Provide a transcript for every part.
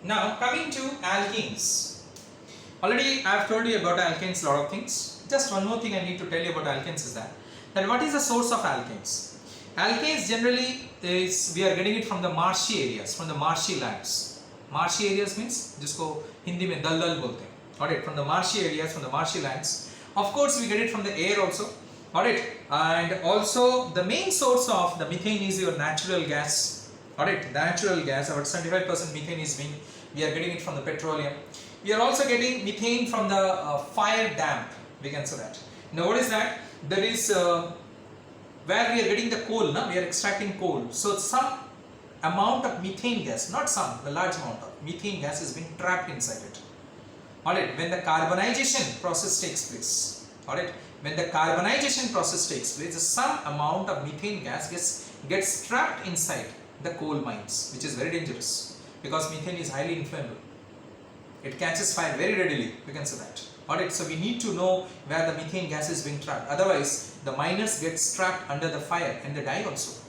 Now coming to alkenes. Already I have told you about alkenes a lot of things. Just one more thing I need to tell you about alkenes is that what is the source of alkenes? Alkenes generally is we are getting it from the marshy areas, from the marshy lands. Marshy areas means जिसको हिंदी में दलदल बोलते हैं. Alright, from the marshy areas, from the marshy lands. Of course we get it from the air also. Alright, and also the main source of the methane is your natural gas. Alright, natural gas, about 75% methane is being, we are getting it from the petroleum. We are also getting methane from the fire damp, we can say that. Now what is that? There is where we are getting the coal, no? We are extracting coal. So some amount of methane gas, not some, a large amount of methane gas is being trapped inside it. Alright, when the carbonization process takes place, alright, when the carbonization process takes place, some amount of methane gas gets trapped inside the coal mines, which is very dangerous because methane is highly inflammable. It catches fire very readily, we can say that. Alright, so we need to know where the methane gas is being trapped. Otherwise, the miners get trapped under the fire and they die also.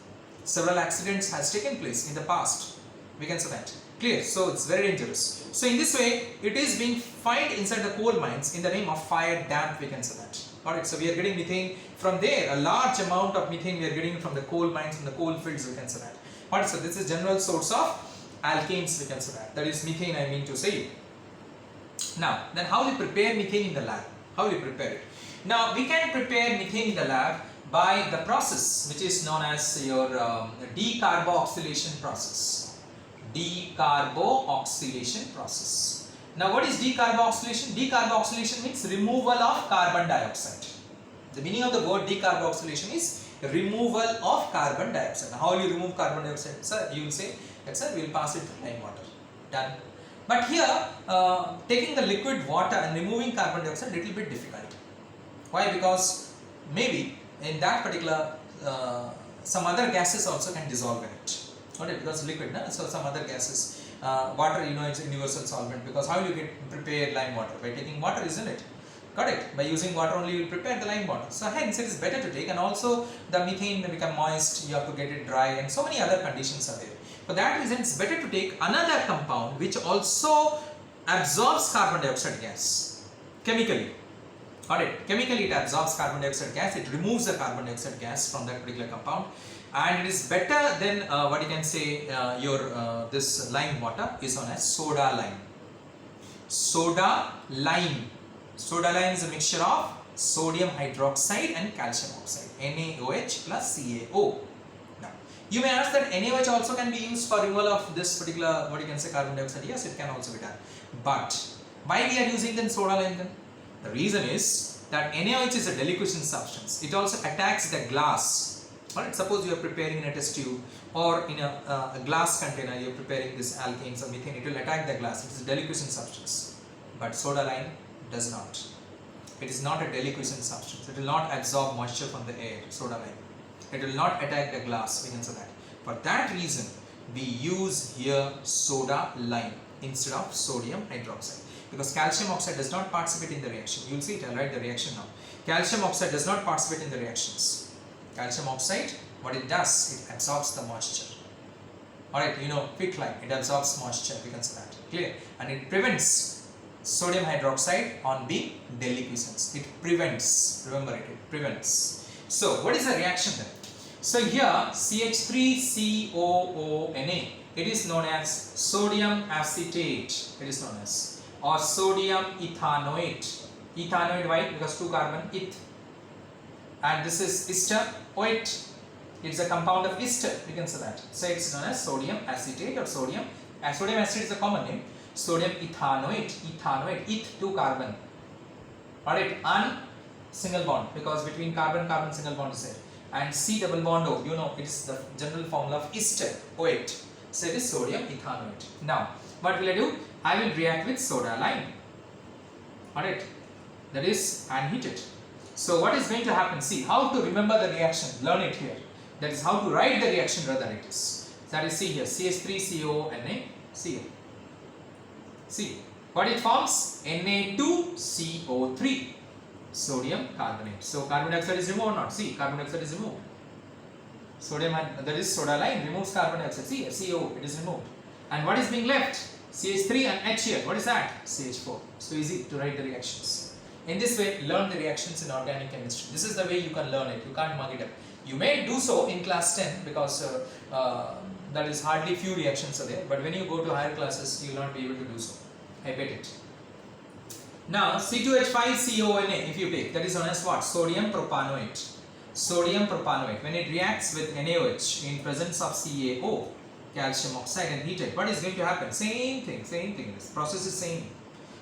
Several accidents has taken place in the past, we can say that. Clear? So it's very dangerous. So in this way, it is being found inside the coal mines in the name of fire damp, we can say that. Alright, so we are getting methane from there. A large amount of methane we are getting from the coal mines, from the coal fields, we can say that. Alright, so this is general source of alkanes, we can say that. That is methane, I mean to say. Now, then how we prepare methane in the lab? How we prepare it? Now, we can prepare methane in the lab by the process which is known as your decarboxylation process. Decarboxylation process. Now, what is decarboxylation? Decarboxylation means removal of carbon dioxide. The meaning of the word decarboxylation is removal of carbon dioxide. Now, how will you remove carbon dioxide? Sir, you will say that sir, we will pass it to lime water. Done. But here, taking the liquid water and removing carbon dioxide little bit difficult. Why? Because maybe in that particular some other gases also can dissolve in it. Okay, because liquid, no? So some other gases, water, you know, it's a universal solvent. Because how will you prepare lime water? By taking water, isn't it? Correct. By using water only, you will prepare the lime water. So hence, it is better to take, and also the methane may become moist. You have to get it dry, and so many other conditions are there. For that reason, it's better to take another compound which also absorbs carbon dioxide gas chemically. Alright, chemically it absorbs carbon dioxide gas, it removes the carbon dioxide gas from that particular compound, and it is better than what you can say this lime water is known as soda lime. Soda lime. Soda lime is a mixture of sodium hydroxide and calcium oxide, NaOH plus CaO. Now, you may ask that NaOH also can be used for removal of this particular what you can say carbon dioxide. Yes, it can also be done. But why we are using then soda lime then? The reason is that NaOH is a deliquescent substance. It also attacks the glass. Alright, suppose you are preparing in a test tube or in a glass container, you are preparing this alkanes or methane, it will attack the glass. It is a deliquescent substance. But soda lime does not. It is not a deliquescent substance. It will not absorb moisture from the air, soda lime. It will not attack the glass, we can say that. For that reason, we use here soda lime instead of sodium hydroxide. Because calcium oxide does not participate in the reaction. You will see it, I will write the reaction now. Calcium oxide does not participate in the reactions. Calcium oxide, what it does, it absorbs the moisture. Alright, you know, quick lime, it absorbs moisture, we can say that. Clear? And it prevents sodium hydroxide on being deliquescence. It prevents, remember it, it prevents. So, what is the reaction then? So, here CH3COONA, it is known as sodium acetate, it is known as. Or sodium ethanoate. Ethanoate, why? Because two carbon, eth. And this is ester, OH. It's a compound of ester, we can say that. So it's known as sodium acetate or sodium. Sodium acetate is a common name. Sodium ethanoate, ethanoate, eth, two carbon. Alright, and single bond, because between carbon, carbon single bond is there. And C double bond O, you know, it is the general formula of ester, OH. So it is sodium ethanoate. Now, what will I do? I will react with soda lime. Alright, that is unheated. So what is going to happen? See how to remember the reaction. Learn it here. That is how to write the reaction rather it is. That is see here CH3CONA. See here. See what it forms? Na2CO3. Sodium carbonate. So carbon dioxide is removed or not? See, carbon dioxide is removed. Sodium, that is soda lime, removes carbon dioxide. See here, CO, it is removed. And what is being left? CH3 and H here. What is that? CH4. So easy to write the reactions. In this way, learn the reactions in organic chemistry. This is the way you can learn it. You can't mug it up. You may do so in class 10 because that is hardly few reactions are there. But when you go to higher classes, you will not be able to do so. I bet it. Now C2H5CONa, if you take, that is known as what? Sodium propanoate. Sodium propanoate. When it reacts with NaOH in presence of CaO, calcium oxide, and heated, what is going to happen? Same thing. This process is same.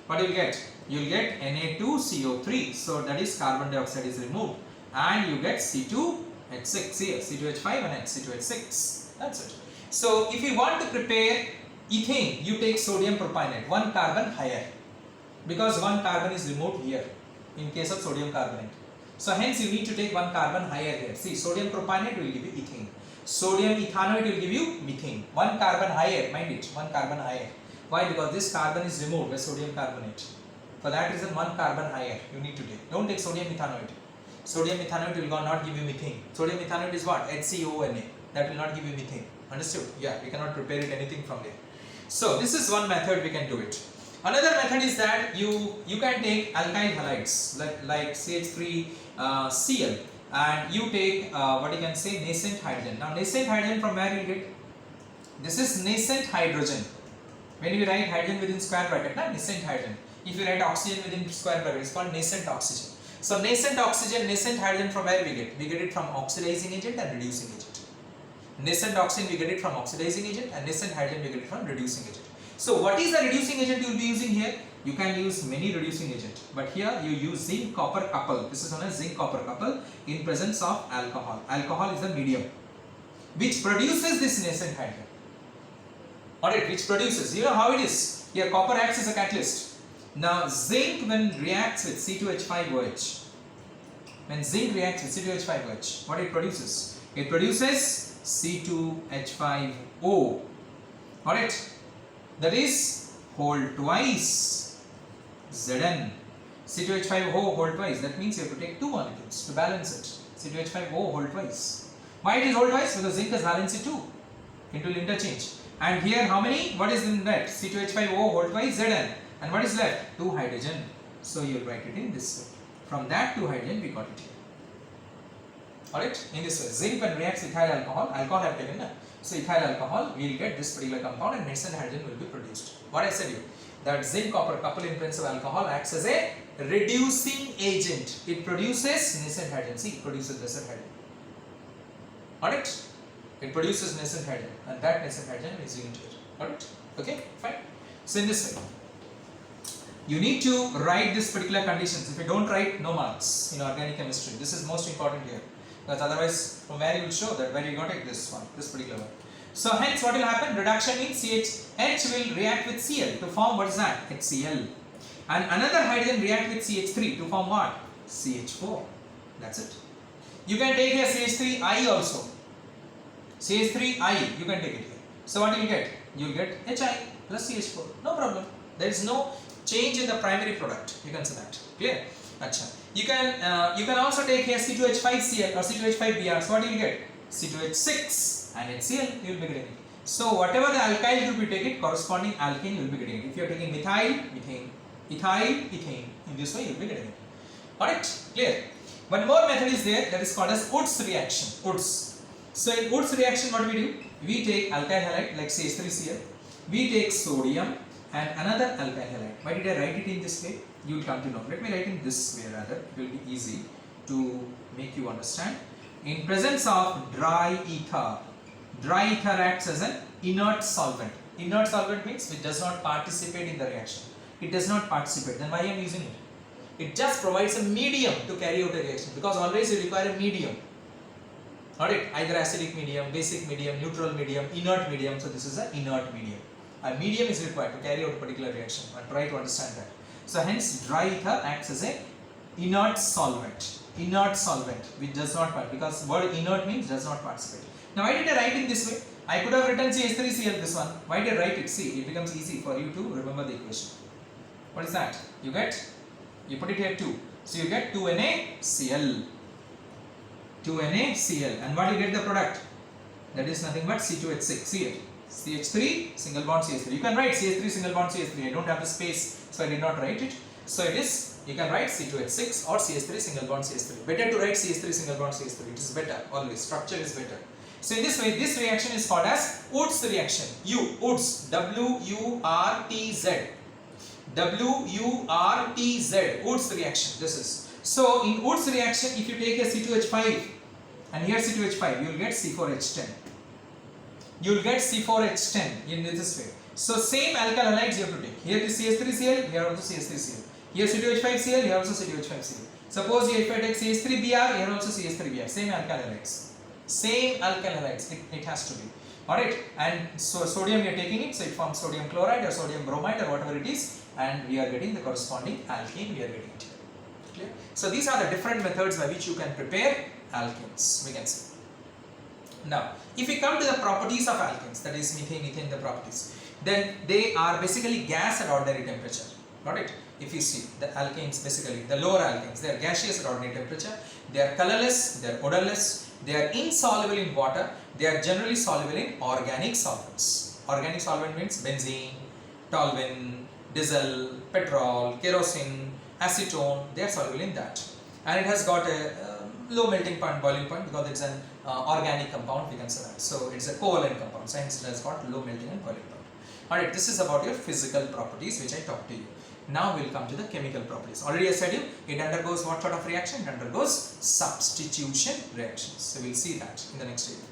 What you will get? You will get Na2CO3. So that is carbon dioxide is removed, and you get C2H6 here. C2H5 and C2H6. That's it. So if you want to prepare ethane, you take sodium propionate, one carbon higher, because one carbon is removed here in case of sodium carbonate. So hence you need to take one carbon higher here. See, sodium propionate will give you ethane. Sodium ethanoate will give you methane. One carbon higher, mind it, one carbon higher. Why? Because this carbon is removed by sodium carbonate. For that reason, one carbon higher you need to take. Don't take sodium ethanoate. Sodium ethanoate will not give you methane. Sodium ethanoate is what? HCONa. That will not give you methane. Understood? Yeah, we cannot prepare it anything from there. So this is one method we can do it. Another method is that you can take alkyl halides like CH3Cl, and you take what you can say, nascent hydrogen. Now nascent hydrogen from where you get? This is nascent hydrogen. When you write hydrogen within square bracket, nascent hydrogen. If you write oxygen within square bracket, it's called nascent oxygen. So nascent oxygen, nascent hydrogen from where we get? We get it from oxidizing agent and reducing agent. Nascent oxygen we get it from oxidizing agent, and nascent hydrogen we get it from reducing agent. So what is the reducing agent you will be using here? You can use many reducing agent, but here you use zinc copper couple. This is known as zinc copper couple in presence of alcohol. Alcohol is the medium which produces this nascent hydrogen. Alright, which produces, you know how it is. Here copper acts as a catalyst. Now zinc when reacts with C2H5OH, when zinc reacts with C2H5OH, what it produces? It produces C2H5O. Alright, that is whole twice Zn. C2H5O whole twice, that means you have to take two molecules to balance it. C2H5O whole twice. Why it is whole twice? Because zinc has valency 2. It will interchange. And here how many? What is in that? C2H5O whole twice Zn. And what is left? 2 hydrogen. So you will write it in this way. From that 2 hydrogen we got it here. Alright, in this way. Zinc when reacts with ethyl alcohol, alcohol have taken, so ethyl alcohol, we will get this particular compound and nascent hydrogen will be produced. What I said you, that zinc copper couple in presence of alcohol acts as a reducing agent. It produces nascent hydrogen. See, it produces nascent hydrogen. Alright, it produces nascent hydrogen, and that nascent hydrogen is used here. Alright, okay, fine. So in this way, you need to write this particular conditions. If you don't write, no marks in organic chemistry. This is most important here. Because otherwise, from where you will show that where you got it, this one, this particular one. So hence what will happen? Reduction means CH will react with Cl to form what is that? HCl. And another hydrogen react with CH3 to form what? CH4. That's it. You can take here CH3I also. CH3I, you can take it here. So what you will get? You will get Hi plus CH4. No problem. There is no change in the primary product. You can say that. Clear? Achha. You can also take here C2H5Cl or C2H5Br. So what do you get? C2H6 and HCl you will be getting it. So whatever the alkyl group you take it, corresponding alkane you will be getting it. If you are taking methyl, methane, ethyl, ethane, in this way you will be getting it. Alright, clear? One more method is there, that is called as Woods reaction. Woods. So in Woods reaction what do? We take alkyl halide like CH3Cl, we take sodium and another alkyl halide. Why did I write it in this way? You will come to know. Let me write in this way rather, it will be easy to make you understand. In presence of dry ether acts as an inert solvent. Inert solvent means it does not participate in the reaction. It does not participate. Then why I am using it? It just provides a medium to carry out a reaction, because always you require a medium. Alright, either acidic medium, basic medium, neutral medium, inert medium. So this is an inert medium. A medium is required to carry out a particular reaction, and try to understand that. So hence dry ether acts as a inert solvent. Inert solvent which does not participate, because word inert means does not participate. Now why did I write it this way? I could have written CH3Cl this one. Why did I write it? See, it becomes easy for you to remember the equation. What is that? You put it here 2. So you get 2NaCl. 2NaCl. And what you get the product? That is nothing but C2H6 here. CH3 single bond CH3. You can write CH3 single bond CH3. I don't have the space, so I did not write it. So it is, you can write C2H6 or CH3 single bond CH3. Better to write CH3 single bond CH3. It is better always. Structure is better. So in this way, this reaction is called as Wurtz reaction. Wurtz, W-U-R-T-Z. W-U-R-T-Z, Wurtz reaction. This is. So in Wurtz reaction, if you take a C2H5 and here C2H5, you will get C4H10. You will get C4H10 in this way. So same alkyl halides you have to take. Here is CH3Cl, here also CH3Cl. Here C2H5Cl, here also C2H5Cl. Suppose if I take CH3Br, here also CH3Br. Same alkyl halides. Same alkyl halides. It has to be. Alright. And so sodium we are taking it, so it forms sodium chloride or sodium bromide or whatever it is, and we are getting the corresponding alkane we are getting it. Clear? So these are the different methods by which you can prepare alkanes, we can say. Now, if we come to the properties of alkanes, that is methane, the properties, then they are basically gas at ordinary temperature. Got it? If you see the alkanes, basically the lower alkanes, they are gaseous at ordinary temperature. They are colorless, they are odorless, they are insoluble in water. They are generally soluble in organic solvents. Organic solvent means benzene, toluene, diesel, petrol, kerosene, acetone. They are soluble in that, and it has got a low melting point, boiling point, because it's an organic compound, we can say that. So it's a covalent compound, so hence it has got low melting and boiling point. Alright, this is about your physical properties which I talked to you. Now we will come to the chemical properties. Already I said you, it undergoes what sort of reaction? It undergoes substitution reactions. So we will see that in the next video.